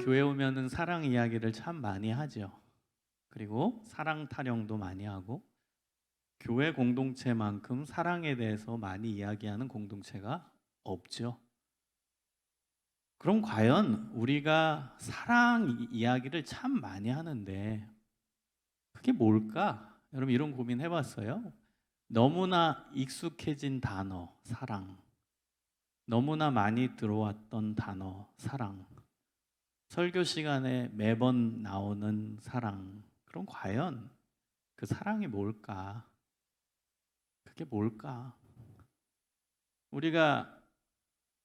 교회 오면은 사랑 이야기를 참 많이 하죠. 그리고 사랑 타령도 많이 하고 교회 공동체만큼 사랑에 대해서 많이 이야기하는 공동체가 없죠. 그럼 과연 우리가 사랑 이야기를 참 많이 하는데 그게 뭘까? 여러분 이런 고민 해봤어요? 너무나 익숙해진 단어, 사랑. 너무나 많이 들어왔던 단어, 사랑. 설교 시간에 매번 나오는 사랑. 그럼 과연 그 사랑이 뭘까? 그게 뭘까? 우리가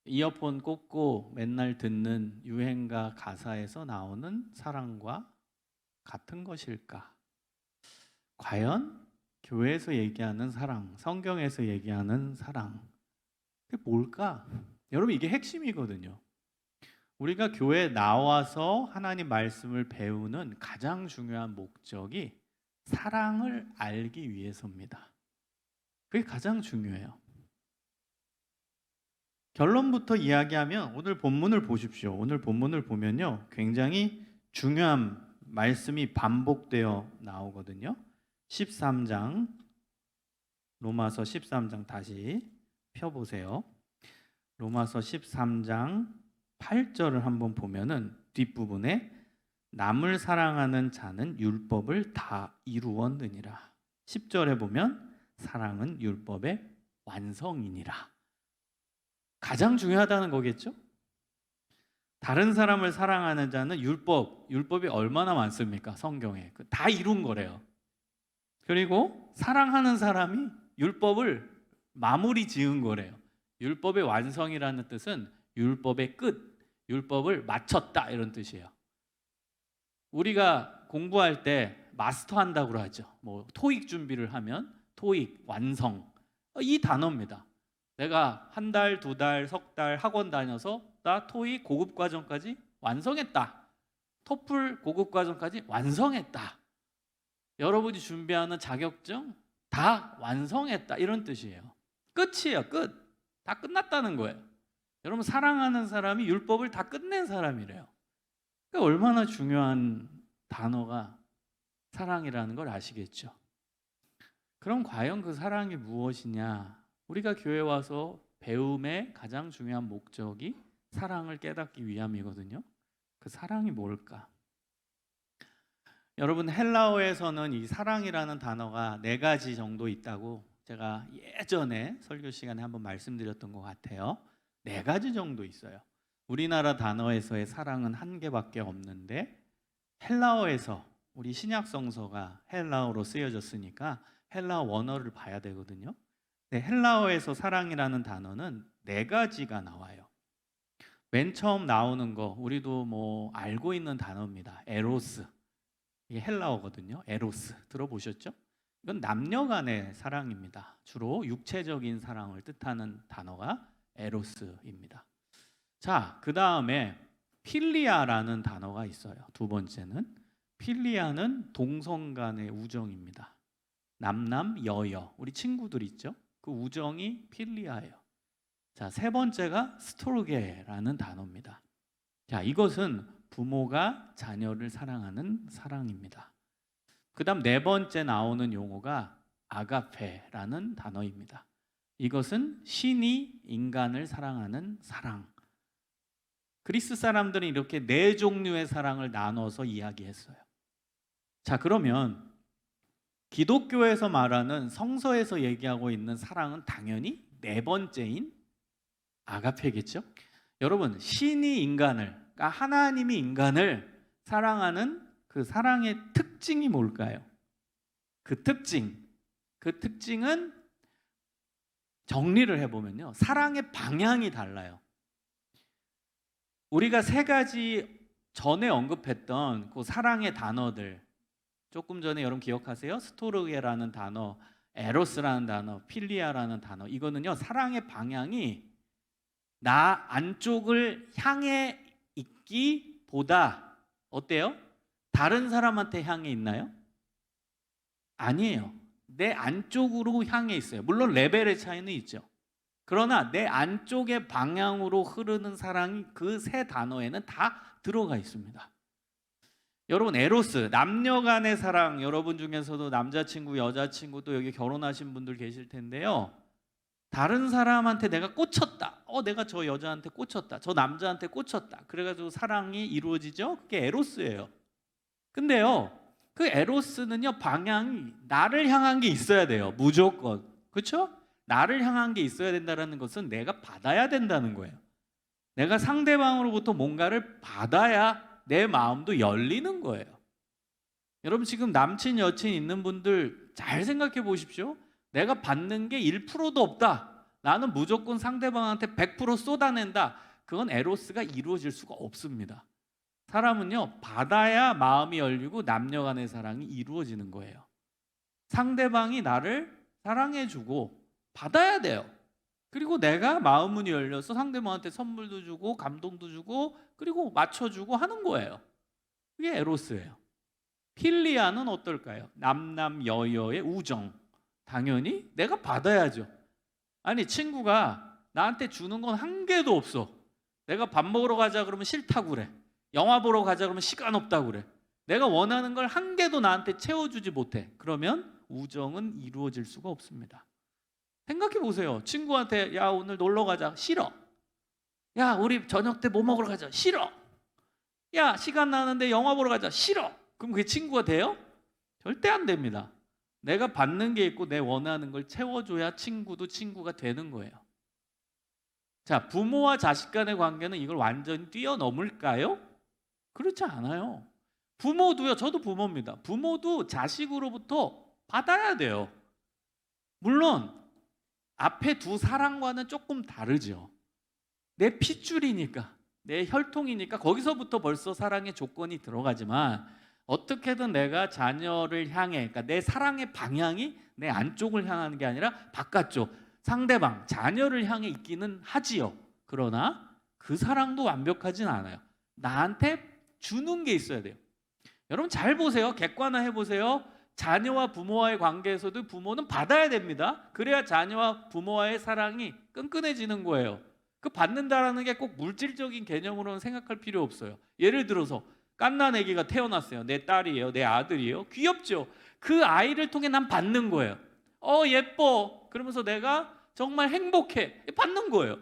이어폰 꽂고 맨날 듣는 유행가 가사에서 나오는 사랑과 같은 것일까? 과연 교회에서 얘기하는 사랑, 성경에서 얘기하는 사랑, 그게 뭘까? 여러분 이게 핵심이거든요. 우리가 교회에 나와서 하나님 말씀을 배우는 가장 중요한 목적이 사랑을 알기 위해서입니다. 그게 가장 중요해요. 결론부터 이야기하면 오늘 본문을 보십시오. 오늘 본문을 보면요. 굉장히 중요한 말씀이 반복되어 나오거든요. 13장, 로마서 13장 다시 펴보세요. 로마서 13장 8절을 한번 보면은 뒷부분에 남을 사랑하는 자는 율법을 다 이루었느니라. 10절에 보면 사랑은 율법의 완성이니라. 가장 중요하다는 거겠죠? 다른 사람을 사랑하는 자는 율법이 얼마나 많습니까? 성경에. 다 이룬 거래요. 그리고 사랑하는 사람이 율법을 마무리 지은 거래요. 율법의 완성이라는 뜻은 율법의 끝, 율법을 마쳤다 이런 뜻이에요. 우리가 공부할 때 마스터한다고 하죠. 뭐 토익 준비를 하면 토익 완성 이 단어입니다. 내가 한 달, 두 달, 석 달 학원 다녀서 나 토익 고급 과정까지 완성했다. 토플 고급 과정까지 완성했다. 여러분이 준비하는 자격증 다 완성했다 이런 뜻이에요. 끝이에요. 끝. 다 끝났다는 거예요. 여러분 사랑하는 사람이 율법을 다 끝낸 사람이래요. 그러니까 얼마나 중요한 단어가 사랑이라는 걸 아시겠죠? 그럼 과연 그 사랑이 무엇이냐? 우리가 교회 와서 배움의 가장 중요한 목적이 사랑을 깨닫기 위함이거든요. 그 사랑이 뭘까? 여러분 헬라어에서는 이 사랑이라는 단어가 4가지 정도 있다고 제가 예전에 설교 시간에 한번 말씀드렸던 것 같아요. 4가지 정도 있어요. 우리나라 단어에서의 사랑은 1개밖에 없는데 헬라어에서 우리 신약 성서가 헬라어로 쓰여졌으니까 헬라어 원어를 봐야 되거든요. 헬라어에서 사랑이라는 단어는 4가지가 나와요. 맨 처음 나오는 거 우리도 뭐 알고 있는 단어입니다. 에로스. 이게 헬라어거든요. 에로스 들어보셨죠? 이건 남녀 간의 사랑입니다. 주로 육체적인 사랑을 뜻하는 단어가 에로스입니다. 자, 그 다음에 필리아라는 단어가 있어요. 2번째는 필리아는 동성 간의 우정입니다. 남남 여여 우리 친구들 있죠? 그 우정이 필리아예요. 자, 3번째가 스토르게라는 단어입니다. 자, 이것은 부모가 자녀를 사랑하는 사랑입니다. 그 다음 4번째 나오는 용어가 아가페라는 단어입니다. 이것은 신이 인간을 사랑하는 사랑. 그리스 사람들은 이렇게 4종류의 사랑을 나눠서 이야기했어요. 자, 그러면 기독교에서 말하는 성서에서 얘기하고 있는 사랑은 당연히 4번째인 아가페겠죠? 여러분, 신이 인간을, 그러니까 하나님이 인간을 사랑하는 그 사랑의 특징이 뭘까요? 그 특징은 정리를 해보면요. 사랑의 방향이 달라요. 우리가 3가지 전에 언급했던 그 사랑의 단어들, 조금 전에 여러분 기억하세요? 스토르게라는 단어, 에로스라는 단어, 필리아라는 단어. 이거는요, 사랑의 방향이 나 안쪽을 향해 있기보다 어때요? 다른 사람한테 향해 있나요? 아니에요. 내 안쪽으로 향해 있어요. 물론 레벨의 차이는 있죠. 그러나 내 안쪽의 방향으로 흐르는 사랑이 그 세 단어에는 다 들어가 있습니다. 여러분, 에로스, 남녀 간의 사랑, 여러분 중에서도 남자친구, 여자친구, 또 여기 결혼하신 분들 계실 텐데요. 다른 사람한테 내가 꽂혔다. 내가 저 여자한테 꽂혔다. 저 남자한테 꽂혔다. 그래가지고 사랑이 이루어지죠. 그게 에로스예요. 근데요, 그 에로스는요, 방향이 나를 향한 게 있어야 돼요. 무조건. 그렇죠? 나를 향한 게 있어야 된다는 것은 내가 받아야 된다는 거예요. 내가 상대방으로부터 뭔가를 받아야 내 마음도 열리는 거예요. 여러분, 지금 남친 여친 있는 분들 잘 생각해 보십시오. 내가 받는 게 1%도 없다. 나는 무조건 상대방한테 100% 쏟아낸다. 그건 에로스가 이루어질 수가 없습니다. 사람은요, 받아야 마음이 열리고 남녀 간의 사랑이 이루어지는 거예요. 상대방이 나를 사랑해주고 받아야 돼요. 그리고 내가 마음문이 열려서 상대방한테 선물도 주고 감동도 주고 그리고 맞춰주고 하는 거예요. 그게 에로스예요. 필리아는 어떨까요? 남남여여의 우정. 당연히 내가 받아야죠. 아니, 친구가 나한테 주는 건 한 개도 없어. 내가 밥 먹으러 가자 그러면 싫다고 그래. 영화 보러 가자 그러면 시간 없다고 그래. 내가 원하는 걸 한 개도 나한테 채워주지 못해. 그러면 우정은 이루어질 수가 없습니다. 생각해 보세요. 친구한테 야, 오늘 놀러 가자. 싫어. 야, 우리 저녁 때 뭐 먹으러 가자. 싫어. 야, 시간 나는데 영화 보러 가자. 싫어. 그럼 그게 친구가 돼요? 절대 안 됩니다. 내가 받는 게 있고 내 원하는 걸 채워줘야 친구도 친구가 되는 거예요. 자, 부모와 자식 간의 관계는 이걸 완전히 뛰어넘을까요? 그렇지 않아요. 부모도요, 저도 부모입니다. 부모도 자식으로부터 받아야 돼요. 물론 앞에 두 사랑과는 조금 다르죠. 내 핏줄이니까, 내 혈통이니까 거기서부터 벌써 사랑의 조건이 들어가지만 어떻게든 내가 자녀를 향해, 그러니까 내 사랑의 방향이 내 안쪽을 향하는 게 아니라 바깥쪽, 상대방, 자녀를 향해 있기는 하지요. 그러나 그 사랑도 완벽하진 않아요. 나한테 주는 게 있어야 돼요. 여러분 잘 보세요. 객관화해 보세요. 자녀와 부모와의 관계에서도 부모는 받아야 됩니다. 그래야 자녀와 부모와의 사랑이 끈끈해지는 거예요. 그 받는다라는 게 꼭 물질적인 개념으로는 생각할 필요 없어요. 예를 들어서 갓난 아기가 태어났어요. 내 딸이에요. 내 아들이에요. 귀엽죠? 그 아이를 통해 난 받는 거예요. 예뻐. 그러면서 내가 정말 행복해. 받는 거예요.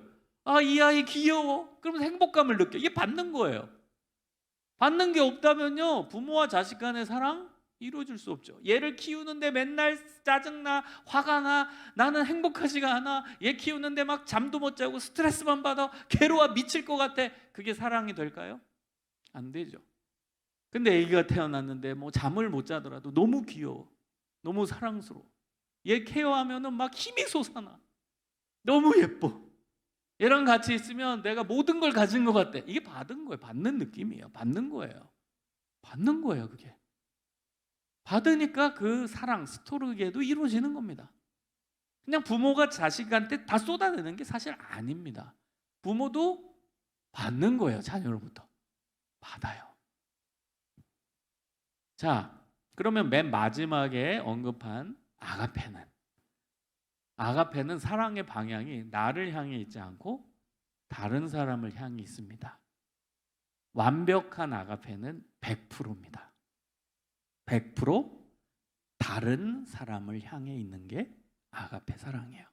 이 아이 귀여워. 그러면서 행복감을 느껴. 이게 받는 거예요. 받는 게 없다면요, 부모와 자식 간의 사랑 이루어질 수 없죠. 얘를 키우는데 맨날 짜증나, 화가 나, 나는 행복하지가 않아. 얘 키우는데 막 잠도 못 자고 스트레스만 받아, 괴로워 미칠 것 같아. 그게 사랑이 될까요? 안 되죠. 근데 아기가 태어났는데 뭐 잠을 못 자더라도 너무 귀여워, 너무 사랑스러워. 얘 케어하면은 막 힘이 솟아나. 너무 예뻐. 얘랑 같이 있으면 내가 모든 걸 가진 것 같아. 이게 받은 거예요. 받는 느낌이에요. 받는 거예요. 받는 거예요. 그게 받으니까 그 사랑, 스토르게도 이루어지는 겁니다. 그냥 부모가 자식한테 다 쏟아내는 게 사실 아닙니다. 부모도 받는 거예요. 자녀로부터 받아요. 자, 그러면 맨 마지막에 언급한 아가페는 사랑의 방향이 나를 향해 있지 않고 다른 사람을 향해 있습니다. 완벽한 아가페는 100%입니다. 100% 다른 사람을 향해 있는 게 아가페 사랑이에요.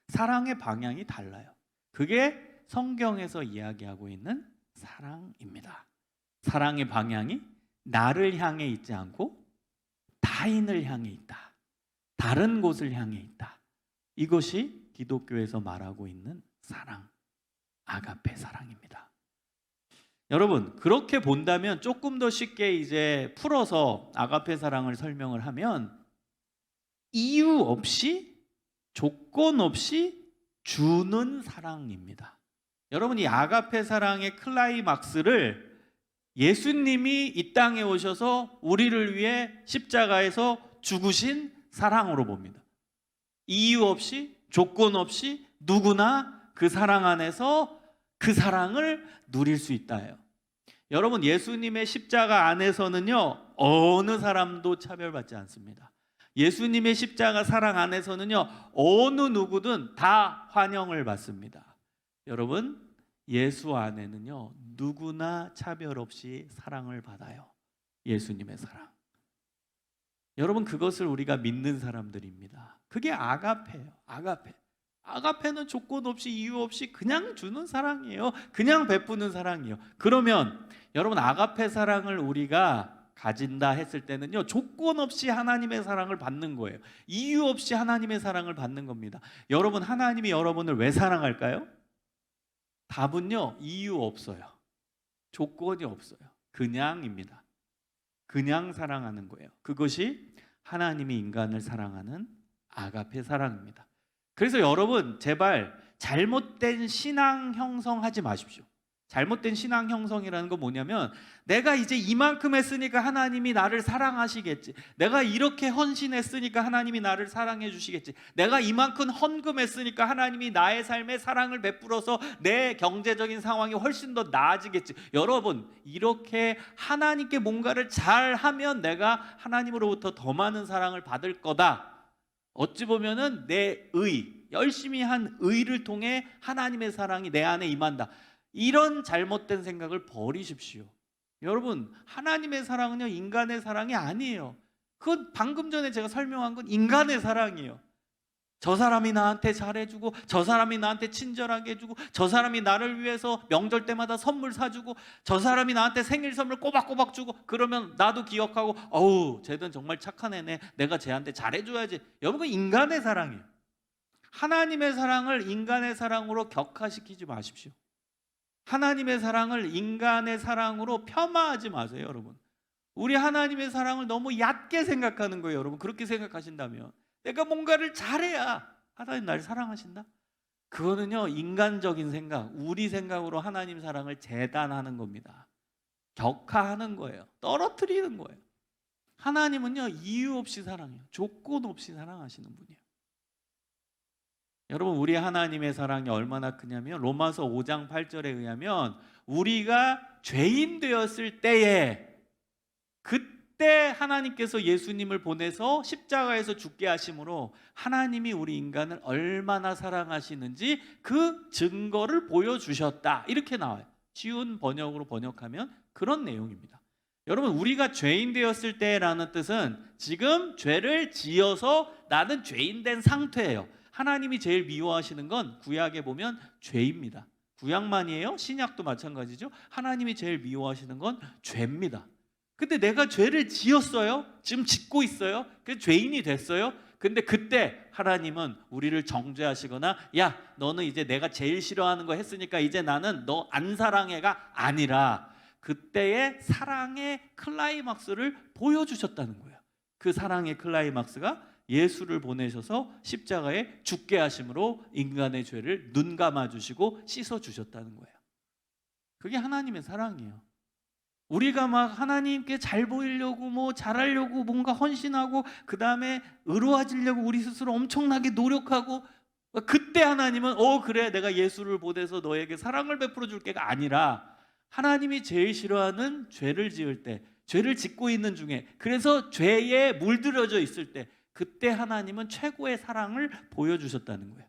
사랑의 방향이 달라요. 그게 성경에서 이야기하고 있는 사랑입니다. 사랑의 방향이 나를 향해 있지 않고 타인을 향해 있다. 다른 곳을 향해 있다. 이것이 기독교에서 말하고 있는 사랑, 아가페 사랑입니다. 여러분, 그렇게 본다면 조금 더 쉽게 이제 풀어서 아가페 사랑을 설명을 하면 이유 없이, 조건 없이 주는 사랑입니다. 여러분, 이 아가페 사랑의 클라이막스를 예수님이 이 땅에 오셔서 우리를 위해 십자가에서 죽으신 사랑으로 봅니다. 이유 없이, 조건 없이 누구나 그 사랑 안에서 그 사랑을 누릴 수 있다예요. 여러분, 예수님의 십자가 안에서는요, 어느 사람도 차별받지 않습니다. 예수님의 십자가 사랑 안에서는요, 어느 누구든 다 환영을 받습니다. 여러분, 예수 안에는요, 누구나 차별 없이 사랑을 받아요. 예수님의 사랑. 여러분, 그것을 우리가 믿는 사람들입니다. 그게 아가페예요. 아가페. 아가페는 조건 없이 이유 없이 그냥 주는 사랑이에요. 그냥 베푸는 사랑이에요. 그러면 여러분, 아가페 사랑을 우리가 가진다 했을 때는요, 조건 없이 하나님의 사랑을 받는 거예요. 이유 없이 하나님의 사랑을 받는 겁니다. 여러분, 하나님이 여러분을 왜 사랑할까요? 답은요, 이유 없어요. 조건이 없어요. 그냥입니다. 그냥 사랑하는 거예요. 그것이 하나님이 인간을 사랑하는 아가페 사랑입니다. 그래서 여러분, 제발 잘못된 신앙 형성하지 마십시오. 잘못된 신앙 형성이라는 건 뭐냐면, 내가 이제 이만큼 했으니까 하나님이 나를 사랑하시겠지, 내가 이렇게 헌신했으니까 하나님이 나를 사랑해 주시겠지, 내가 이만큼 헌금했으니까 하나님이 나의 삶에 사랑을 베풀어서 내 경제적인 상황이 훨씬 더 나아지겠지. 여러분, 이렇게 하나님께 뭔가를 잘하면 내가 하나님으로부터 더 많은 사랑을 받을 거다. 어찌 보면은 내 열심히 한 의를 통해 하나님의 사랑이 내 안에 임한다. 이런 잘못된 생각을 버리십시오. 여러분, 하나님의 사랑은요, 인간의 사랑이 아니에요. 그건 방금 전에 제가 설명한 건 인간의 사랑이에요. 저 사람이 나한테 잘해주고, 저 사람이 나한테 친절하게 해주고, 저 사람이 나를 위해서 명절 때마다 선물 사주고, 저 사람이 나한테 생일 선물 꼬박꼬박 주고, 그러면 나도 기억하고, 어우, 쟤는 정말 착한 애네, 내가 쟤한테 잘해줘야지. 여러분, 인간의 사랑이에요. 하나님의 사랑을 인간의 사랑으로 격화시키지 마십시오. 하나님의 사랑을 인간의 사랑으로 폄하하지 마세요. 여러분, 우리 하나님의 사랑을 너무 얕게 생각하는 거예요. 여러분, 그렇게 생각하신다면 내가 뭔가를 잘해야 하나님 나를 사랑하신다? 그거는요, 인간적인 생각, 우리 생각으로 하나님 사랑을 재단하는 겁니다. 격하하는 거예요. 떨어뜨리는 거예요. 하나님은요, 이유 없이 사랑해요. 조건 없이 사랑하시는 분이에요. 여러분, 우리 하나님의 사랑이 얼마나 크냐면, 로마서 5장 8절에 의하면 우리가 죄인 되었을 때에, 그때 하나님께서 예수님을 보내서 십자가에서 죽게 하심으로 하나님이 우리 인간을 얼마나 사랑하시는지 그 증거를 보여주셨다. 이렇게 나와요. 쉬운 번역으로 번역하면 그런 내용입니다. 여러분, 우리가 죄인 되었을 때라는 뜻은 지금 죄를 지어서 나는 죄인 된 상태예요. 하나님이 제일 미워하시는 건 구약에 보면 죄입니다. 구약만이에요? 신약도 마찬가지죠. 하나님이 제일 미워하시는 건 죄입니다. 근데 내가 죄를 지었어요. 지금 짓고 있어요. 그래서 죄인이 됐어요. 근데 그때 하나님은 우리를 정죄하시거나, 야, 너는 이제 내가 제일 싫어하는 거 했으니까 이제 나는 너 안 사랑해가 아니라, 그때의 사랑의 클라이막스를 보여주셨다는 거예요. 그 사랑의 클라이막스가 예수를 보내셔서 십자가에 죽게 하심으로 인간의 죄를 눈 감아 주시고 씻어 주셨다는 거예요. 그게 하나님의 사랑이에요. 우리가 막 하나님께 잘 보이려고 뭐 잘하려고 뭔가 헌신하고, 그 다음에 의로워지려고 우리 스스로 엄청나게 노력하고, 그때 하나님은 그래, 내가 예수를 보내서 너에게 사랑을 베풀어 줄게가 아니라, 하나님이 제일 싫어하는 죄를 지을 때, 죄를 짓고 있는 중에, 그래서 죄에 물들여져 있을 때, 그때 하나님은 최고의 사랑을 보여주셨다는 거예요.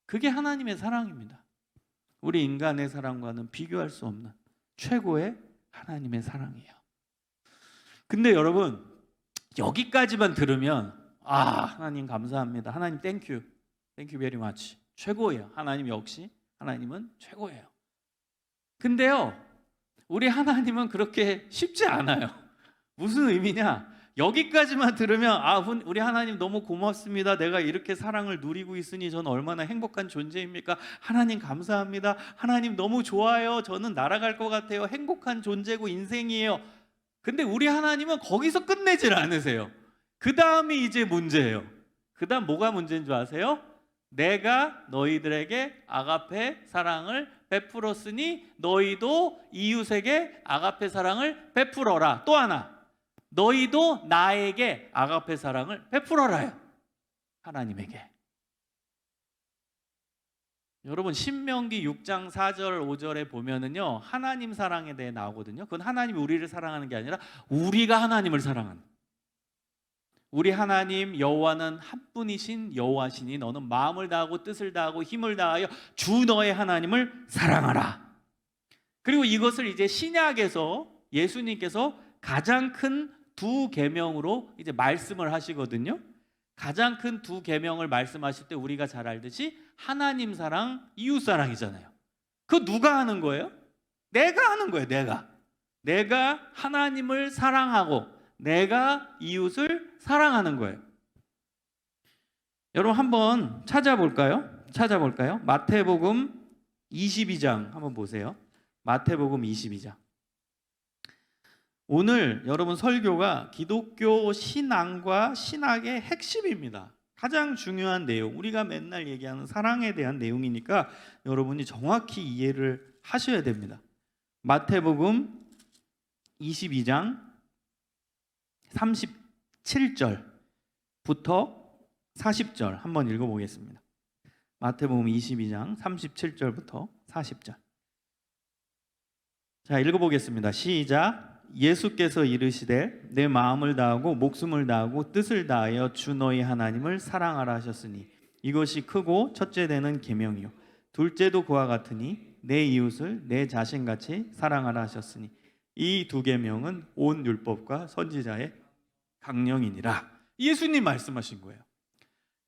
그게 하나님의 사랑입니다. 우리 인간의 사랑과는 비교할 수 없는 최고의 하나님의 사랑이에요. 근데 여러분, 여기까지만 들으면 하나님 감사합니다, 하나님 땡큐 베리 마치, 최고예요. 하나님 역시 하나님은 최고예요. 근데요, 우리 하나님은 그렇게 쉽지 않아요. 무슨 의미냐? 여기까지만 들으면 우리 하나님 너무 고맙습니다, 내가 이렇게 사랑을 누리고 있으니 저는 얼마나 행복한 존재입니까? 하나님 감사합니다, 하나님 너무 좋아요, 저는 날아갈 것 같아요, 행복한 존재고 인생이에요. 근데 우리 하나님은 거기서 끝내질 않으세요. 그 다음이 이제 문제예요. 그 다음 뭐가 문제인 줄 아세요? 내가 너희들에게 아가페 사랑을 베풀었으니 너희도 이웃에게 아가페 사랑을 베풀어라. 또 하나, 너희도 나에게 아가페 사랑을 베풀어라요. 하나님에게. 여러분, 신명기 6장 4절 5절에 보면은요, 하나님 사랑에 대해 나오거든요. 그건 하나님이 우리를 사랑하는 게 아니라 우리가 하나님을 사랑하는. 우리 하나님 여호와는 한 분이신 여호와시니 너는 마음을 다하고 뜻을 다하고 힘을 다하여 주 너의 하나님을 사랑하라. 그리고 이것을 이제 신약에서 예수님께서 가장 큰 두 계명으로 이제 말씀을 하시거든요. 가장 큰 두 계명을 말씀하실 때 우리가 잘 알듯이 하나님 사랑, 이웃 사랑이잖아요. 그거 누가 하는 거예요? 내가 하는 거예요. 내가 하나님을 사랑하고 내가 이웃을 사랑하는 거예요. 여러분 한번 찾아볼까요? 마태복음 22장 한번 보세요. 마태복음 22장. 오늘 여러분 설교가 기독교 신앙과 신학의 핵심입니다. 가장 중요한 내용, 우리가 맨날 얘기하는 사랑에 대한 내용이니까 여러분이 정확히 이해를 하셔야 됩니다. 마태복음 22장 37절부터 40절 한번 읽어보겠습니다. 마태복음 22장 37절부터 40절. 자, 읽어보겠습니다. 시작. 예수께서 이르시되 내 마음을 다하고 목숨을 다하고 뜻을 다하여 주 너희 하나님을 사랑하라 하셨으니 이것이 크고 첫째 되는 계명이요 둘째도 그와 같으니 내 이웃을 내 자신같이 사랑하라 하셨으니 이 두 계명은 온 율법과 선지자의 강령이니라. 예수님 말씀하신 거예요.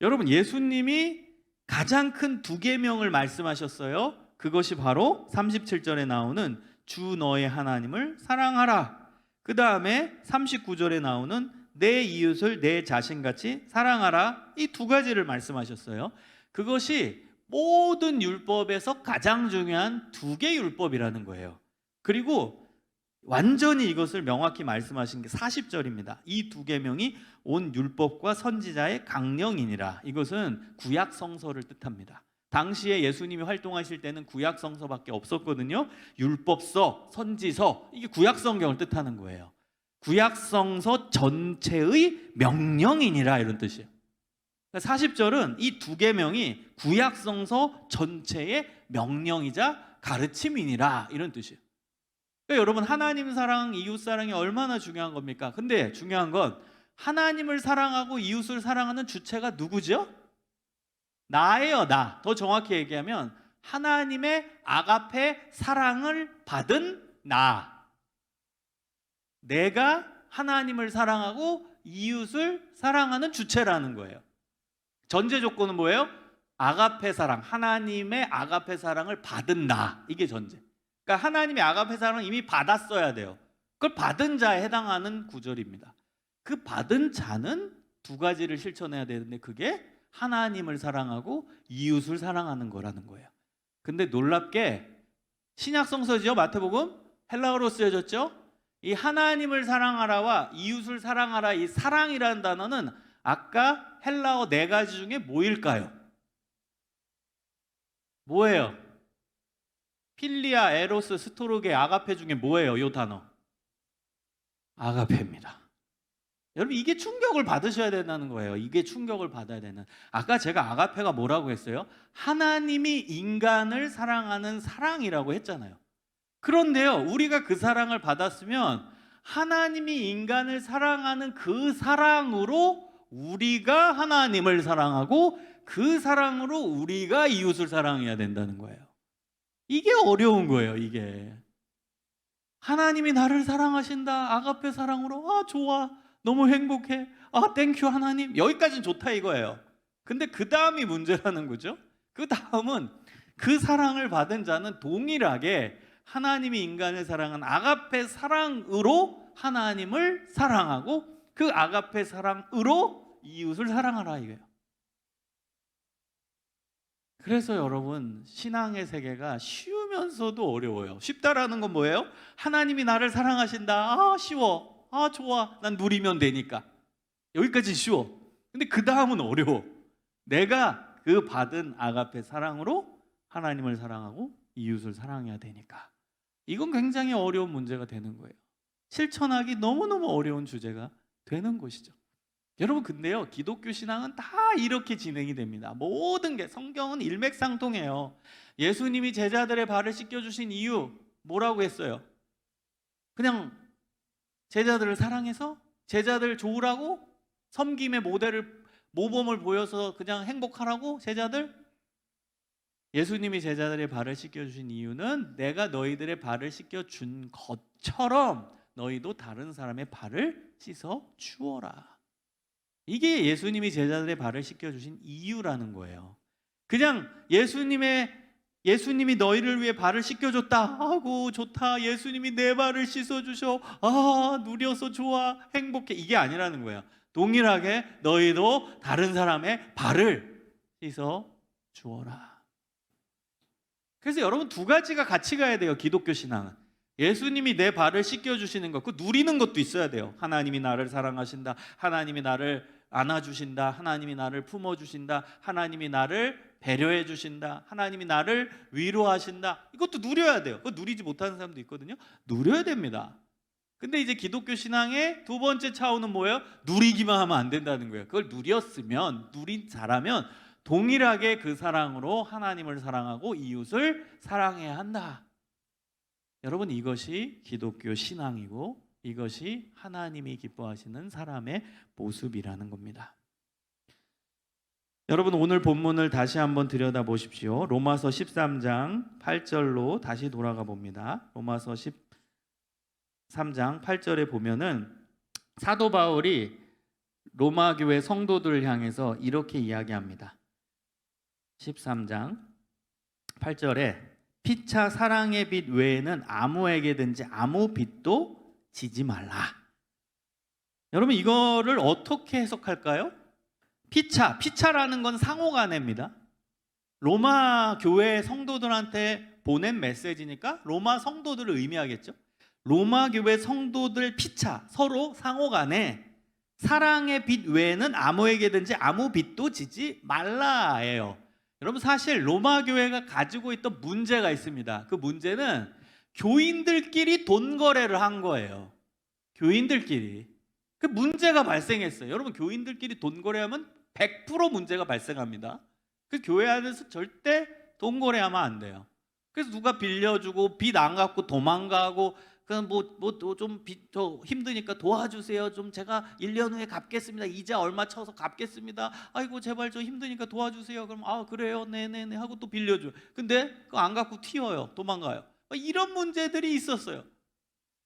여러분, 예수님이 가장 큰 두 계명을 말씀하셨어요. 그것이 바로 37절에 나오는 주 너의 하나님을 사랑하라. 그 다음에 39절에 나오는 내 이웃을 내 자신같이 사랑하라. 이 두 가지를 말씀하셨어요. 그것이 모든 율법에서 가장 중요한 두 개 율법이라는 거예요. 그리고 완전히 이것을 명확히 말씀하신 게 40절입니다. 이 두 계명이 온 율법과 선지자의 강령이니라. 이것은 구약 성서를 뜻합니다. 당시에 예수님이 활동하실 때는 구약 성서밖에 없었거든요. 율법서, 선지서, 이게 구약 성경을 뜻하는 거예요. 구약 성서 전체의 명령이니라 이런 뜻이에요. 40절은 이 두 계명이 구약 성서 전체의 명령이자 가르침이니라 이런 뜻이에요. 그러니까 여러분, 하나님 사랑, 이웃 사랑이 얼마나 중요한 겁니까? 근데 중요한 건 하나님을 사랑하고 이웃을 사랑하는 주체가 누구죠? 나예요, 나. 더 정확히 얘기하면 하나님의 아가페 사랑을 받은 나. 내가 하나님을 사랑하고 이웃을 사랑하는 주체라는 거예요. 전제 조건은 뭐예요? 아가페 사랑, 하나님의 아가페 사랑을 받은 나. 이게 전제. 그러니까 하나님의 아가페 사랑을 이미 받았어야 돼요. 그걸 받은 자에 해당하는 구절입니다. 그 받은 자는 두 가지를 실천해야 되는데 그게 하나님을 사랑하고 이웃을 사랑하는 거라는 거예요. 근데 놀랍게 신약 성서죠. 마태복음 헬라어로 쓰여졌죠. 이 하나님을 사랑하라와 이웃을 사랑하라, 이 사랑이라는 단어는 아까 헬라어 네 가지 중에 뭐일까요? 뭐예요? 필리아, 에로스, 스토르게, 아가페 중에 뭐예요? 이 단어 아가페입니다. 여러분, 이게 충격을 받으셔야 된다는 거예요. 이게 충격을 받아야 되는. 아까 제가 아가페가 뭐라고 했어요? 하나님이 인간을 사랑하는 사랑이라고 했잖아요. 그런데요, 우리가 그 사랑을 받았으면 하나님이 인간을 사랑하는 그 사랑으로 우리가 하나님을 사랑하고 그 사랑으로 우리가 이웃을 사랑해야 된다는 거예요. 이게 어려운 거예요. 이게 하나님이 나를 사랑하신다, 아가페 사랑으로. 아, 좋아, 너무 행복해, 아, 땡큐 하나님. 여기까지는 좋다 이거예요. 근데 그 다음이 문제라는 거죠. 그 다음은 그 사랑을 받은 자는 동일하게 하나님이 인간을 사랑한 아가페 사랑으로 하나님을 사랑하고 그 아가페 사랑으로 이웃을 사랑하라 이거예요. 그래서 여러분, 신앙의 세계가 쉬우면서도 어려워요. 쉽다라는 건 뭐예요? 하나님이 나를 사랑하신다. 아, 쉬워. 아, 좋아. 난 누리면 되니까. 여기까지 쉬워. 근데 그 다음은 어려워. 내가 그 받은 아가페 사랑으로 하나님을 사랑하고 이웃을 사랑해야 되니까. 이건 굉장히 어려운 문제가 되는 거예요. 실천하기 너무너무 어려운 주제가 되는 것이죠. 여러분, 근데요, 기독교 신앙은 다 이렇게 진행이 됩니다. 모든 게, 성경은 일맥상통해요. 예수님이 제자들의 발을 씻겨주신 이유 뭐라고 했어요? 그냥 제자들을 사랑해서? 제자들 좋으라고? 섬김의 모범을 보여서 그냥 행복하라고 제자들? 예수님이 제자들의 발을 씻겨주신 이유는 내가 너희들의 발을 씻겨준 것처럼 너희도 다른 사람의 발을 씻어 주어라. 이게 예수님이 제자들의 발을 씻겨주신 이유라는 거예요. 그냥 예수님이 너희를 위해 발을 씻겨줬다. 아이고 좋다. 예수님이 내 발을 씻어주셔. 아 누려서 좋아. 행복해. 이게 아니라는 거예요. 동일하게 너희도 다른 사람의 발을 씻어 주어라. 그래서 여러분 두 가지가 같이 가야 돼요. 기독교 신앙은. 예수님이 내 발을 씻겨주시는 것, 그 누리는 것도 있어야 돼요. 하나님이 나를 사랑하신다. 하나님이 나를 안아주신다. 하나님이 나를 품어주신다. 하나님이 나를 배려해 주신다. 하나님이 나를 위로하신다. 이것도 누려야 돼요. 그거 누리지 못하는 사람도 있거든요. 누려야 됩니다. 근데 이제 기독교 신앙의 두 번째 차원은 뭐예요? 누리기만 하면 안 된다는 거예요. 그걸 잘하면 동일하게 그 사랑으로 하나님을 사랑하고 이웃을 사랑해야 한다. 여러분 이것이 기독교 신앙이고 이것이 하나님이 기뻐하시는 사람의 모습이라는 겁니다. 여러분 오늘 본문을 다시 한번 들여다보십시오. 로마서 13장 8절로 다시 돌아가 봅니다. 로마서 13장 8절에 보면은 사도 바울이 로마 교회 성도들을 향해서 이렇게 이야기합니다. 13장 8절에 피차 사랑의 빚 외에는 아무에게든지 아무 빚도 지지 말라. 여러분 이거를 어떻게 해석할까요? 피차라는 건 상호간해입니다. 로마 교회 성도들한테 보낸 메시지니까 로마 성도들을 의미하겠죠. 로마 교회 성도들 피차, 서로 상호간에 사랑의 빚 외에는 아무에게든지 아무 빚도 지지 말라예요. 여러분 사실 로마 교회가 가지고 있던 문제가 있습니다. 그 문제는 교인들끼리 돈 거래를 한 거예요. 교인들끼리. 그 문제가 발생했어요. 여러분 교인들끼리 돈 거래하면 100% 문제가 발생합니다. 그 교회 안에서 절대 돈 거래하면 안 돼요. 그래서 누가 빌려주고 빚 안 갚고 도망가고 그냥 좀 저 힘드니까 도와주세요. 좀 제가 1년 후에 갚겠습니다. 이자 얼마 쳐서 갚겠습니다. 아이고 제발 저 힘드니까 도와주세요. 그럼 아 그래요. 네네네 하고 또 빌려줘. 근데 그거 안 갚고 튀어요. 도망가요. 이런 문제들이 있었어요.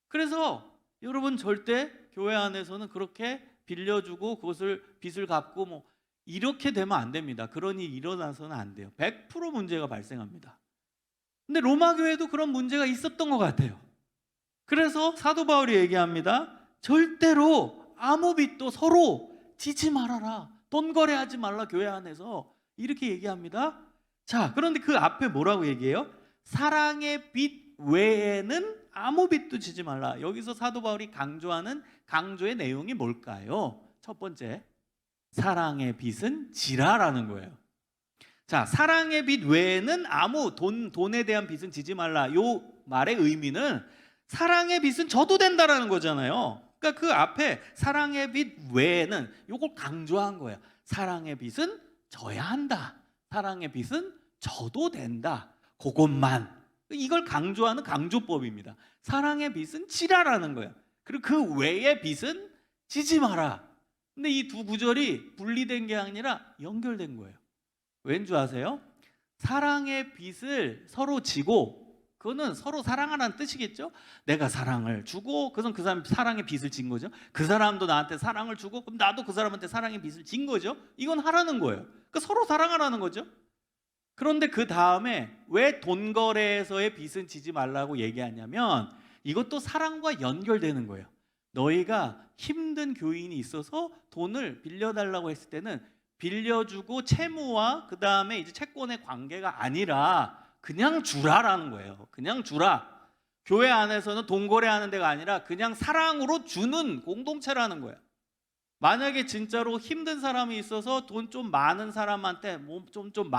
그래서 여러분 절대 교회 안에서는 그렇게 빌려주고 그것을 빚을 갚고 뭐 이렇게 되면 안 됩니다. 그런 일이 일어나서는 안 돼요. 100% 문제가 발생합니다. 근데 로마 교회도 그런 문제가 있었던 것 같아요. 그래서 사도 바울이 얘기합니다. 절대로 아무 빚도 서로 지지 말아라. 돈 거래하지 말라 교회 안에서. 이렇게 얘기합니다. 자, 그런데 그 앞에 뭐라고 얘기해요? 사랑의 빚 외에는 아무 빚도 지지 말라. 여기서 사도 바울이 강조하는 강조의 내용이 뭘까요? 첫 번째, 사랑의 빚은 지라라는 거예요. 자, 사랑의 빚 외에는 아무 돈에 대한 빚은 지지 말라. 요 말의 의미는 사랑의 빚은 져도 된다라는 거잖아요. 그러니까 그 앞에 사랑의 빚 외에는 요걸 강조한 거예요. 사랑의 빚은 져야 한다. 사랑의 빚은 져도 된다. 그것만. 이걸 강조하는 강조법입니다. 사랑의 빚은 지라라는 거예요. 그리고 그 외의 빚은 지지 마라. 근데 이 두 구절이 분리된 게 아니라 연결된 거예요. 왠 줄 아세요? 사랑의 빚을 서로 지고 그거는 서로 사랑하라는 뜻이겠죠? 내가 사랑을 주고 그건 그 사람 사랑의 빚을 진 거죠. 그 사람도 나한테 사랑을 주고 그럼 나도 그 사람한테 사랑의 빚을 진 거죠. 이건 하라는 거예요. 그러니까 서로 사랑하라는 거죠. 그런데 그 다음에 왜 돈 거래에서의 빚은 지지 말라고 얘기하냐면 이것도 사랑과 연결되는 거예요. 너희가 힘든 교인이 있어서 돈을 빌려달라고 했을 때는 빌려주고 채무와 그 다음에 이제 채권의 관계가 아니라 그냥 주라라는 거예요. 그냥 주라. 교회 안에서는 돈 거래하는 데가 아니라 그냥 사랑으로 주는 공동체라는 거예요. 만약에 진짜로 힘든 사람이 있어서 돈 좀 많은 사람한테 돈 좀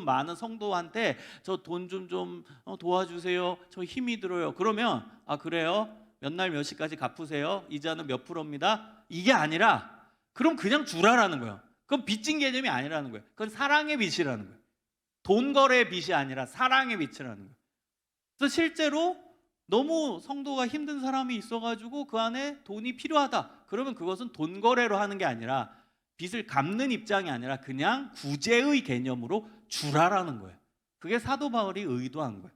많은 성도한테 저 돈 좀 도와주세요. 저 힘이 들어요. 그러면 아 그래요? 몇 날 몇 시까지 갚으세요. 이자는 몇 프로입니다. 이게 아니라 그럼 그냥 주라라는 거예요. 그건 빚진 개념이 아니라는 거예요. 그건 사랑의 빚이라는 거예요. 돈 거래의 빚이 아니라 사랑의 빚이라는 거예요. 그래서 실제로 너무 성도가 힘든 사람이 있어가지고 그 안에 돈이 필요하다. 그러면 그것은 돈 거래로 하는 게 아니라 빚을 갚는 입장이 아니라 그냥 구제의 개념으로 주라라는 거예요. 그게 사도 바울이 의도한 거예요.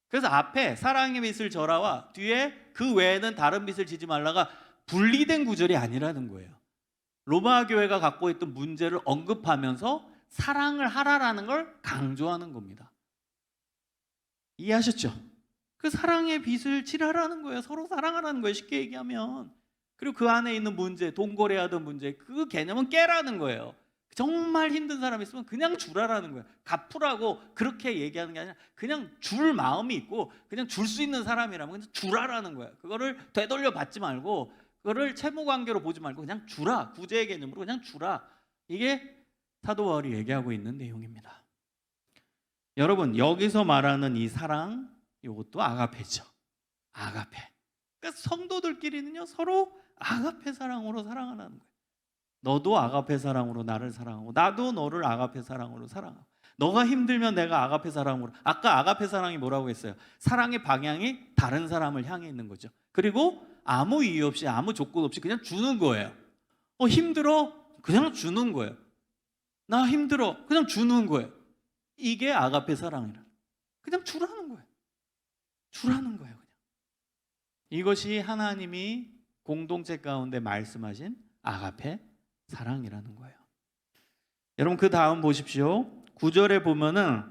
그래서 앞에 사랑의 빚을 절하와 뒤에 그 외에는 다른 빚을 지지 말라가 분리된 구절이 아니라는 거예요. 로마 교회가 갖고 있던 문제를 언급하면서 사랑을 하라라는 걸 강조하는 겁니다. 이해하셨죠? 그 사랑의 빚을 지라라는 거예요. 서로 사랑하라는 거예요. 쉽게 얘기하면. 그리고 그 안에 있는 문제, 돈 거래하던 문제, 그 개념은 깨라는 거예요. 정말 힘든 사람이 있으면 그냥 주라라는 거예요. 갚으라고 그렇게 얘기하는 게 아니라 그냥 줄 마음이 있고 그냥 줄 수 있는 사람이라면 그냥 주라라는 거예요. 그거를 되돌려 받지 말고 그거를 채무 관계로 보지 말고 그냥 주라. 구제의 개념으로 그냥 주라. 이게 사도 바울이 얘기하고 있는 내용입니다. 여러분, 여기서 말하는 이 사랑, 이것도 아가페죠. 아가페. 그러니까 성도들끼리는요 서로 아가페 사랑으로 사랑하라는 거예요. 너도 아가페 사랑으로 나를 사랑하고 나도 너를 아가페 사랑으로 사랑하고, 너가 힘들면 내가 아가페 사랑으로. 아까 아가페 사랑이 뭐라고 했어요? 사랑의 방향이 다른 사람을 향해 있는 거죠. 그리고 아무 이유 없이 아무 조건 없이 그냥 주는 거예요. 힘들어? 그냥 주는 거예요. 나 힘들어? 그냥 주는 거예요. 이게 아가페 사랑이라. 그냥 주라는 거예요. 주라는 거예요. 그냥. 이것이 하나님이 공동체 가운데 말씀하신 아가페 사랑이라는 거예요. 여러분, 그 다음 보십시오. 9절에 보면은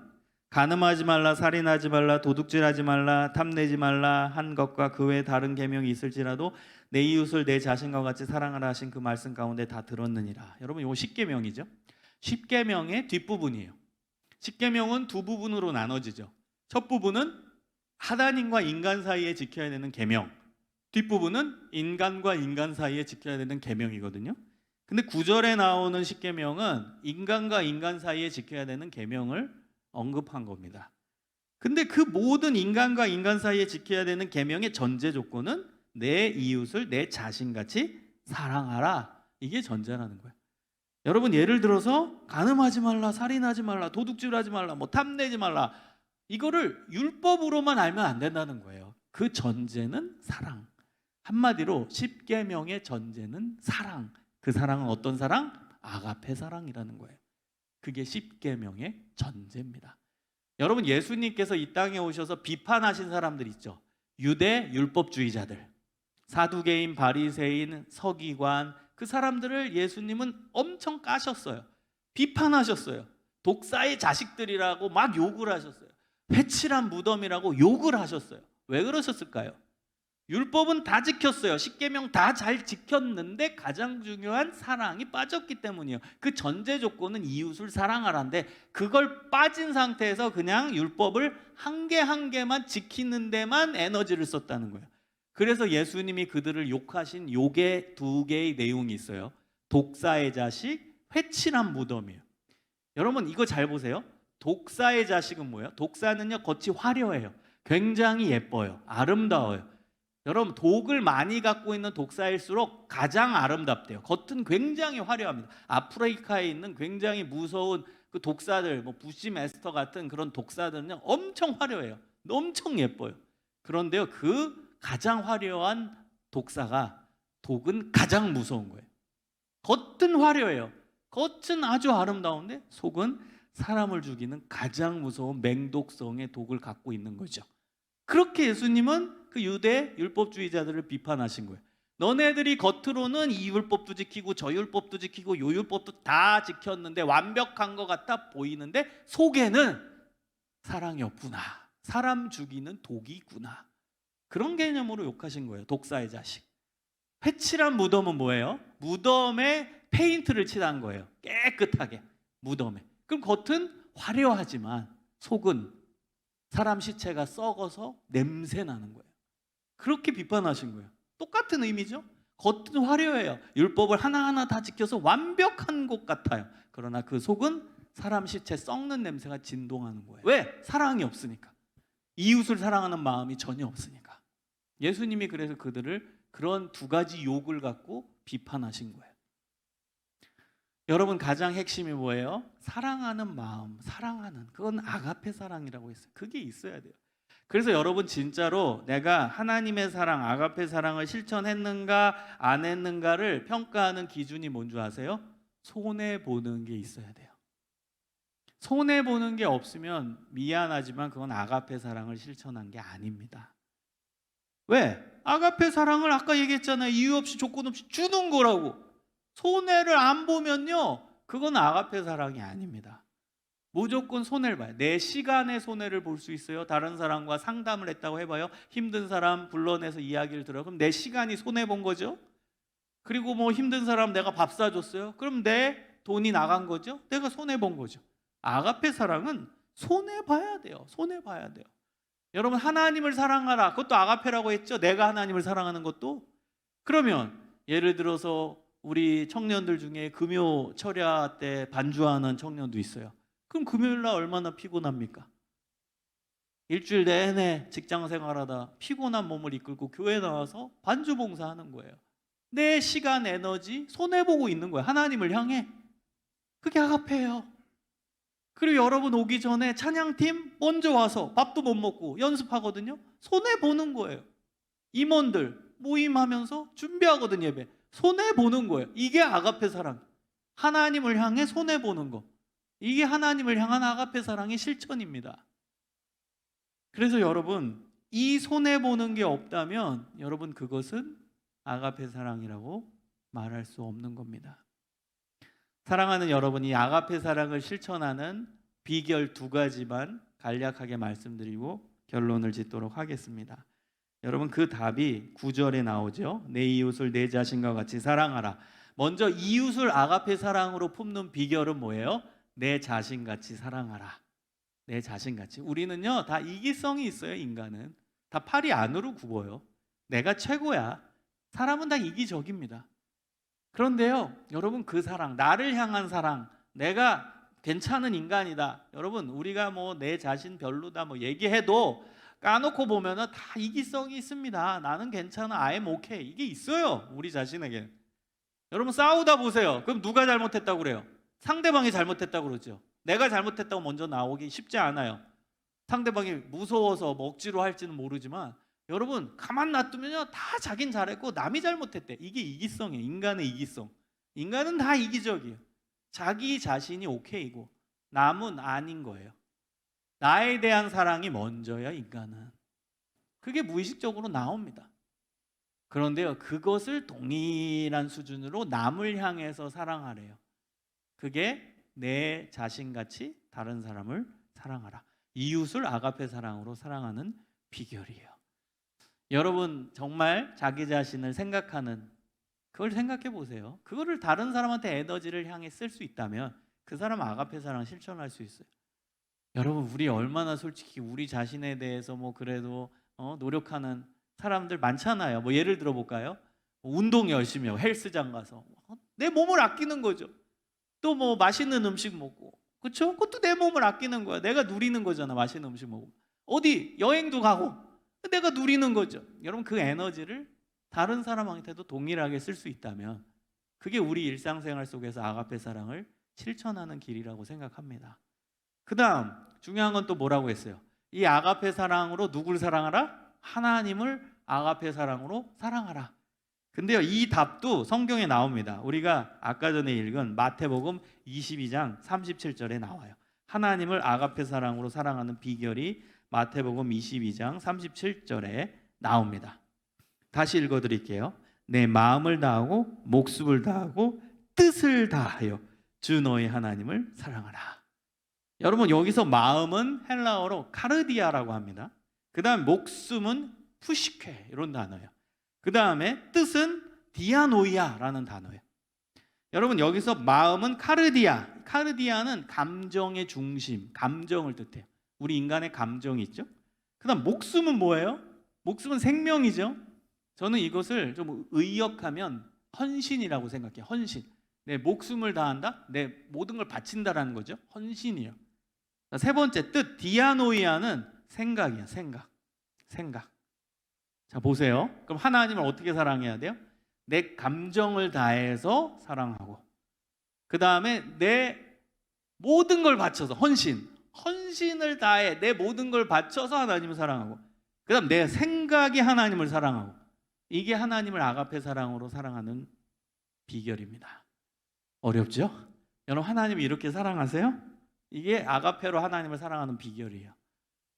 간음하지 말라, 살인하지 말라, 도둑질하지 말라, 탐내지 말라 한 것과 그 외에 다른 계명이 있을지라도 내 이웃을 내 자신과 같이 사랑하라 하신 그 말씀 가운데 다 들었느니라. 여러분, 이거 10계명이죠. 10계명의 뒷부분이에요. 10계명은 두 부분으로 나눠지죠. 첫 부분은 하나님과 인간 사이에 지켜야 되는 계명, 뒷부분은 인간과 인간 사이에 지켜야 되는 계명이거든요. 근데 9절에 나오는 10계명은 인간과 인간 사이에 지켜야 되는 계명을 언급한 겁니다. 근데 그 모든 인간과 인간 사이에 지켜야 되는 계명의 전제 조건은 내 이웃을 내 자신같이 사랑하라. 이게 전제라는 거예요. 여러분, 예를 들어서 간음하지 말라, 살인하지 말라, 도둑질하지 말라, 뭐 탐내지 말라, 이거를 율법으로만 알면 안 된다는 거예요. 그 전제는 사랑. 한마디로 10계명의 전제는 사랑. 그 사랑은 어떤 사랑? 아가페 사랑이라는 거예요. 그게 10계명의 전제입니다. 여러분, 예수님께서 이 땅에 오셔서 비판하신 사람들 있죠. 유대 율법주의자들, 사두개인, 바리새인, 서기관, 그 사람들을 예수님은 엄청 까셨어요. 비판하셨어요. 독사의 자식들이라고 막 욕을 하셨어요. 회칠한 무덤이라고 욕을 하셨어요. 왜 그러셨을까요? 율법은 다 지켰어요. 10계명 다 잘 지켰는데 가장 중요한 사랑이 빠졌기 때문이에요. 그 전제 조건은 이웃을 사랑하라는데 그걸 빠진 상태에서 그냥 율법을 한 개 한 개만 지키는 데만 에너지를 썼다는 거예요. 그래서 예수님이 그들을 욕하신 욕의 두 개의 내용이 있어요. 독사의 자식, 회칠한 무덤이에요. 여러분, 이거 잘 보세요. 독사의 자식은 뭐예요? 독사는요 겉이 화려해요. 굉장히 예뻐요. 아름다워요. 여러분, 독을 많이 갖고 있는 독사일수록 가장 아름답대요. 겉은 굉장히 화려합니다. 아프리카에 있는 굉장히 무서운 그 독사들, 뭐 부시메스터 같은 그런 독사들은요 엄청 화려해요. 엄청 예뻐요. 그런데요, 그 가장 화려한 독사가, 독은 가장 무서운 거예요. 겉은 화려해요. 겉은 아주 아름다운데 속은 사람을 죽이는 가장 무서운 맹독성의 독을 갖고 있는 거죠. 그렇게 예수님은 그 유대 율법주의자들을 비판하신 거예요. 너네들이 겉으로는 이 율법도 지키고 저 율법도 지키고 요 율법도 다 지켰는데 완벽한 것 같아 보이는데 속에는 사랑이 없구나. 사람 죽이는 독이 있구나. 그런 개념으로 욕하신 거예요. 독사의 자식. 회칠한 무덤은 뭐예요? 무덤에 페인트를 칠한 거예요. 깨끗하게 무덤에. 그럼 겉은 화려하지만 속은 사람 시체가 썩어서 냄새 나는 거예요. 그렇게 비판하신 거예요. 똑같은 의미죠. 겉은 화려해요. 율법을 하나하나 다 지켜서 완벽한 것 같아요. 그러나 그 속은 사람 시체 썩는 냄새가 진동하는 거예요. 왜? 사랑이 없으니까. 이웃을 사랑하는 마음이 전혀 없으니까. 예수님이 그래서 그들을 그런 두 가지 욕을 갖고 비판하신 거예요. 여러분, 가장 핵심이 뭐예요? 사랑하는 마음, 사랑하는, 그건 아가페 사랑이라고 했어요. 그게 있어야 돼요. 그래서 여러분 진짜로 내가 하나님의 사랑, 아가페 사랑을 실천했는가 안 했는가를 평가하는 기준이 뭔 줄 아세요? 손해 보는 게 있어야 돼요. 손해 보는 게 없으면 미안하지만 그건 아가페 사랑을 실천한 게 아닙니다. 왜? 아가페 사랑을 아까 얘기했잖아요. 이유 없이 조건 없이 주는 거라고. 손해를 안 보면요, 그건 아가페 사랑이 아닙니다. 무조건 손해를 봐요. 내 시간의 손해를 볼 수 있어요. 다른 사람과 상담을 했다고 해봐요. 힘든 사람 불러내서 이야기를 들어요. 그럼 내 시간이 손해 본 거죠. 그리고 뭐 힘든 사람 내가 밥 사줬어요. 그럼 내 돈이 나간 거죠. 내가 손해 본 거죠. 아가페 사랑은 손해 봐야 돼요. 손해 봐야 돼요. 여러분, 하나님을 사랑하라, 그것도 아가페라고 했죠. 내가 하나님을 사랑하는 것도. 그러면 예를 들어서 우리 청년들 중에 금요 철야 때 반주하는 청년도 있어요. 그럼 금요일 날 얼마나 피곤합니까? 일주일 내내 직장 생활하다 피곤한 몸을 이끌고 교회 나와서 반주 봉사하는 거예요. 내 시간, 에너지 손해보고 있는 거예요. 하나님을 향해. 그게 아가페예요. 그리고 여러분 오기 전에 찬양팀 먼저 와서 밥도 못 먹고 연습하거든요. 손해보는 거예요. 임원들 모임하면서 준비하거든, 예배. 손해보는 거예요. 이게 아가페 사랑. 하나님을 향해 손해보는 거. 이게 하나님을 향한 아가페 사랑의 실천입니다. 그래서 여러분, 이 손해보는 게 없다면 여러분 그것은 아가페 사랑이라고 말할 수 없는 겁니다. 사랑하는 여러분이 아가페 사랑을 실천하는 비결 2가지만 간략하게 말씀드리고 결론을 짓도록 하겠습니다. 여러분, 그 답이 9절에 나오죠. 내 이웃을 내 자신과 같이 사랑하라. 먼저 이웃을 아가페 사랑으로 품는 비결은 뭐예요? 내 자신같이 사랑하라. 내 자신같이. 우리는요 다 이기성이 있어요. 인간은 다 팔이 안으로 굽어요. 내가 최고야. 사람은 다 이기적입니다. 그런데요 여러분, 그 사랑, 나를 향한 사랑, 내가 괜찮은 인간이다. 여러분, 우리가 뭐 내 자신 별로다 뭐 얘기해도 까놓고 보면은 다 이기성이 있습니다. 나는 괜찮아, I'm okay, 이게 있어요 우리 자신에게. 여러분, 싸우다 보세요. 그럼 누가 잘못했다고 그래요? 상대방이 잘못했다고 그러죠. 내가 잘못했다고 먼저 나오기 쉽지 않아요. 상대방이 무서워서 뭐 억지로 할지는 모르지만 여러분, 가만 놔두면요 다 자긴 잘했고 남이 잘못했대. 이게 이기성이에요. 인간의 이기성. 인간은 다 이기적이에요. 자기 자신이 오케이고 남은 아닌 거예요. 나에 대한 사랑이 먼저야, 인간은. 그게 무의식적으로 나옵니다. 그런데요, 그것을 동일한 수준으로 남을 향해서 사랑하래요. 그게 내 자신같이 다른 사람을 사랑하라. 이웃을 아가페 사랑으로 사랑하는 비결이에요. 여러분, 정말 자기 자신을 생각하는, 그걸 생각해 보세요. 그거를 다른 사람한테 에너지를 향해 쓸 수 있다면 그 사람 아가페 사랑 실천할 수 있어요. 여러분, 우리 얼마나 솔직히 우리 자신에 대해서 뭐 그래도 노력하는 사람들 많잖아요. 뭐 예를 들어 볼까요? 운동 열심히 하고 헬스장 가서 내 몸을 아끼는 거죠. 또 뭐 맛있는 음식 먹고, 그렇죠? 그것도 내 몸을 아끼는 거야. 내가 누리는 거잖아. 맛있는 음식 먹고 어디 여행도 가고 내가 누리는 거죠. 여러분, 그 에너지를 다른 사람한테도 동일하게 쓸 수 있다면 그게 우리 일상생활 속에서 아가페 사랑을 실천하는 길이라고 생각합니다. 그 다음 중요한 건 또 뭐라고 했어요? 이 아가페 사랑으로 누굴 사랑하라? 하나님을 아가페 사랑으로 사랑하라. 근데요, 이 답도 성경에 나옵니다. 우리가 아까 전에 읽은 마태복음 22장 37절에 나와요. 하나님을 아가페 사랑으로 사랑하는 비결이 마태복음 22장 37절에 나옵니다. 다시 읽어드릴게요. 내 마음을 다하고 목숨을 다하고 뜻을 다하여 주 너의 하나님을 사랑하라. 여러분, 여기서 마음은 헬라어로 카르디아라고 합니다. 그 다음 목숨은 푸시케, 이런 단어예요. 그 다음에 뜻은 디아노이아라는 단어예요. 여러분, 여기서 마음은 카르디아. 카르디아는 감정의 중심, 감정을 뜻해요. 우리 인간의 감정이 있죠. 그 다음 목숨은 뭐예요? 목숨은 생명이죠. 저는 이것을 좀 의역하면 헌신이라고 생각해요. 헌신. 내 목숨을 다한다? 내 모든 걸 바친다라는 거죠. 헌신이에요. 세 번째 뜻, 디아노이아는 생각이야. 생각. 자, 보세요. 그럼 하나님을 어떻게 사랑해야 돼요? 내 감정을 다해서 사랑하고, 그 다음에 내 모든 걸 바쳐서 헌신. 헌신을 다해 내 모든 걸 바쳐서 하나님을 사랑하고, 그 다음 내 생각이 하나님을 사랑하고, 이게 하나님을 아가페 사랑으로 사랑하는 비결입니다. 어렵죠? 여러분, 하나님을 이렇게 사랑하세요? 이게 아가페로 하나님을 사랑하는 비결이에요.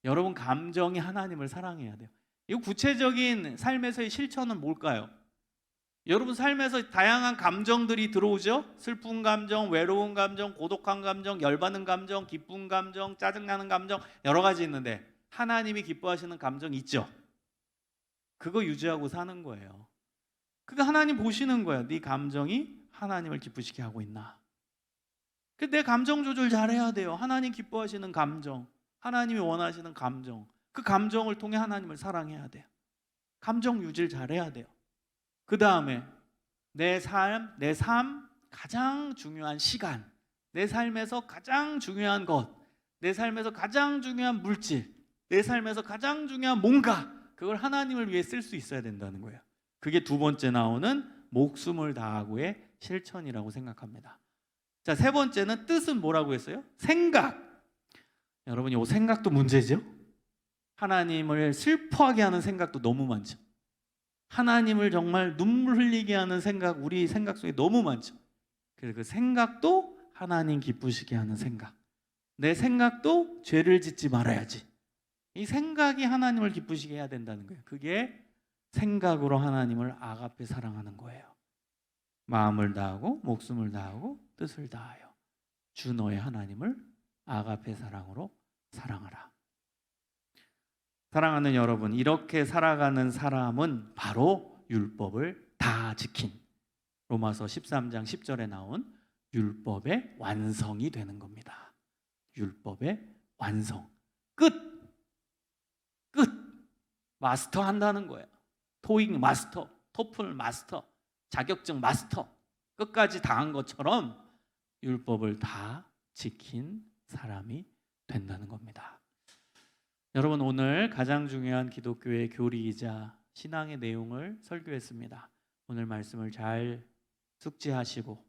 여러분, 감정이 하나님을 사랑해야 돼요. 이 구체적인 삶에서의 실천은 뭘까요? 여러분 삶에서 다양한 감정들이 들어오죠? 슬픈 감정, 외로운 감정, 고독한 감정, 열받는 감정, 기쁜 감정, 짜증나는 감정, 여러 가지 있는데 하나님이 기뻐하시는 감정 있죠? 그거 유지하고 사는 거예요. 그거 하나님 보시는 거예요. 네 감정이 하나님을 기쁘시게 하고 있나? 내 감정 조절 잘해야 돼요. 하나님 기뻐하시는 감정, 하나님이 원하시는 감정, 그 감정을 통해 하나님을 사랑해야 돼요. 감정 유지를 잘해야 돼요. 그 다음에 내 삶 가장 중요한 시간, 내 삶에서 가장 중요한 것, 내 삶에서 가장 중요한 물질, 내 삶에서 가장 중요한 뭔가, 그걸 하나님을 위해 쓸 수 있어야 된다는 거예요. 그게 두 번째 나오는 목숨을 다하고의 실천이라고 생각합니다. 자, 세 번째는 뜻은 뭐라고 했어요? 생각. 여러분, 이 생각도 문제죠? 하나님을 슬퍼하게 하는 생각도 너무 많죠. 하나님을 정말 눈물 흘리게 하는 생각, 우리 생각 속에 너무 많죠. 그래서 그 생각도 하나님 기쁘시게 하는 생각, 내 생각도 죄를 짓지 말아야지, 이 생각이 하나님을 기쁘시게 해야 된다는 거예요. 그게 생각으로 하나님을 아가페 사랑하는 거예요. 마음을 다하고 목숨을 다하고 뜻을 다하여 주 너의 하나님을 아가페 사랑으로 사랑하라. 사랑하는 여러분, 이렇게 살아가는 사람은 바로 율법을 다 지킨, 로마서 13장 10절에 나온 율법의 완성이 되는 겁니다. 율법의 완성. 끝! 마스터 한다는 거예요. 토익 마스터, 토플 마스터, 자격증 마스터, 끝까지 다 한 것처럼 율법을 다 지킨 사람이 된다는 겁니다. 여러분, 오늘 가장 중요한 기독교의 교리이자 신앙의 내용을 설교했습니다. 오늘 말씀을 잘 숙지하시고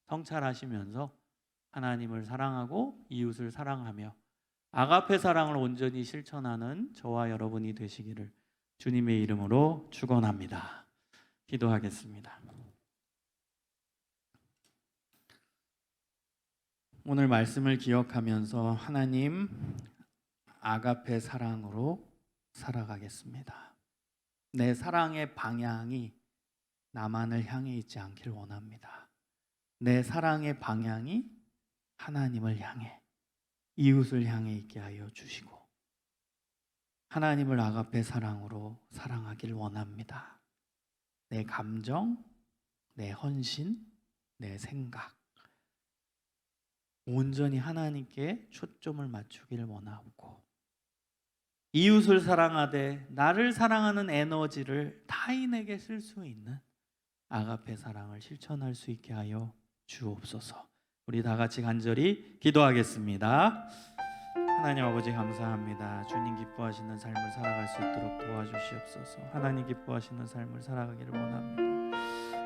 성찰하시면서 하나님을 사랑하고 이웃을 사랑하며 아가페 사랑을 온전히 실천하는 저와 여러분이 되시기를 주님의 이름으로 축원합니다. 기도하겠습니다. 오늘 말씀을 기억하면서 하나님 아가페 사랑으로 살아가겠습니다. 내 사랑의 방향이 나만을 향해 있지 않길 원합니다. 내 사랑의 방향이 하나님을 향해, 이웃을 향해 있게 하여 주시고 하나님을 아가페 사랑으로 사랑하길 원합니다. 내 감정, 내 헌신, 내 생각 온전히 하나님께 초점을 맞추길 원하고 이웃을 사랑하되 나를 사랑하는 에너지를 타인에게 쓸 수 있는 아가페 사랑을 실천할 수 있게 하여 주옵소서. 우리 다 같이 간절히 기도하겠습니다. 하나님 아버지, 감사합니다. 주님 기뻐하시는 삶을 살아갈 수 있도록 도와주시옵소서. 하나님 기뻐하시는 삶을 살아가기를 원합니다.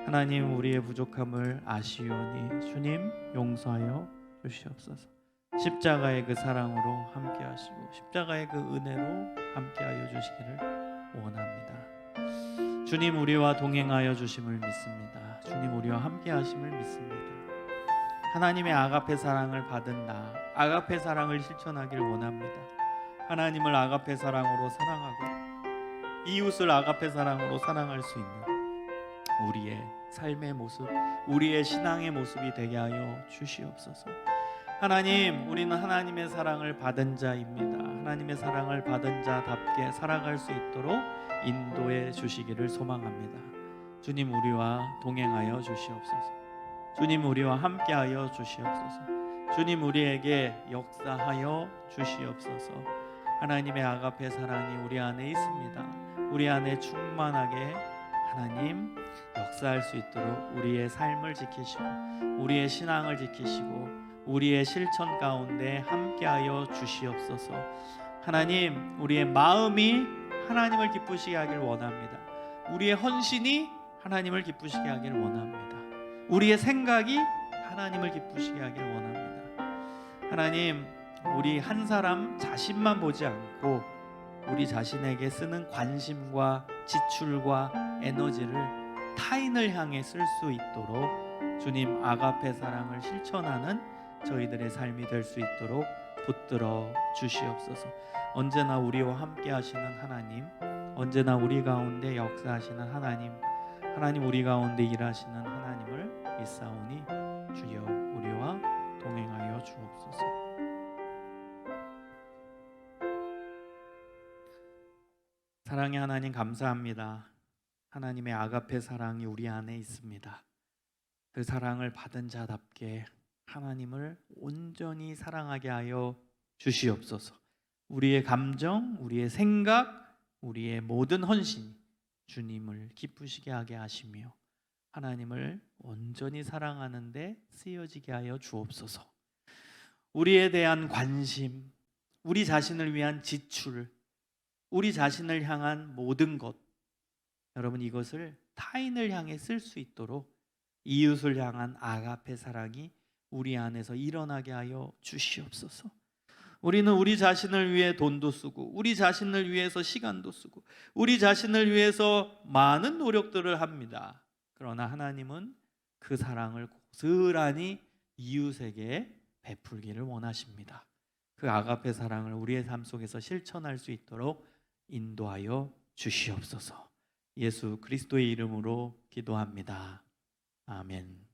하나님, 우리의 부족함을 아시오니 주님 용서하여 주시옵소서. 십자가의 그 사랑으로 함께 하시고 십자가의 그 은혜로 함께 하여 주시기를 원합니다. 주님, 우리와 동행하여 주심을 믿습니다. 주님, 우리와 함께 하심을 믿습니다. 하나님의 아가페 사랑을 받은 나, 아가페 사랑을 실천하길 원합니다. 하나님을 아가페 사랑으로 사랑하고 이웃을 아가페 사랑으로 사랑할 수 있는 우리의 삶의 모습, 우리의 신앙의 모습이 되게 하여 주시옵소서. 하나님, 우리는 하나님의 사랑을 받은 자입니다. 하나님의 사랑을 받은 자답게 살아갈 수 있도록 인도해 주시기를 소망합니다. 주님, 우리와 동행하여 주시옵소서. 주님, 우리와 함께하여 주시옵소서. 주님, 우리에게 역사하여 주시옵소서. 하나님의 아가페 사랑이 우리 안에 있습니다. 우리 안에 충만하게 하나님 역사할 수 있도록 우리의 삶을 지키시고 우리의 신앙을 지키시고 우리의 실천 가운데 함께하여 주시옵소서. 하나님, 우리의 마음이 하나님을 기쁘시게 하길 원합니다. 우리의 헌신이 하나님을 기쁘시게 하길 원합니다. 우리의 생각이 하나님을 기쁘시게 하길 원합니다. 하나님, 우리 한 사람 자신만 보지 않고 우리 자신에게 쓰는 관심과 지출과 에너지를 타인을 향해 쓸 수 있도록 주님 아가페 사랑을 실천하는 저희들의 삶이 될 수 있도록 붙들어 주시옵소서. 언제나 우리와 함께 하시는 하나님, 언제나 우리 가운데 역사하시는 하나님, 하나님 우리 가운데 일하시는 하나님을 믿사오니 주여 우리와 동행하여 주옵소서. 사랑의 하나님 감사합니다. 하나님의 아가페 사랑이 우리 안에 있습니다. 그 사랑을 받은 자답게 하나님을 온전히 사랑하게 하여 주시옵소서. 우리의 감정, 우리의 생각, 우리의 모든 헌신이 주님을 기쁘시게 하게 하시며 하나님을 온전히 사랑하는 데 쓰여지게 하여 주옵소서. 우리에 대한 관심, 우리 자신을 위한 지출, 우리 자신을 향한 모든 것, 여러분 이것을 타인을 향해 쓸 수 있도록 이웃을 향한 아가페 사랑이 우리 안에서 일어나게 하여 주시옵소서. 우리는 우리 자신을 위해 돈도 쓰고 우리 자신을 위해서 시간도 쓰고 우리 자신을 위해서 많은 노력들을 합니다. 그러나 하나님은 그 사랑을 고스란히 이웃에게 베풀기를 원하십니다. 그 아가페 사랑을 우리의 삶 속에서 실천할 수 있도록 인도하여 주시옵소서. 예수 그리스도의 이름으로 기도합니다. 아멘.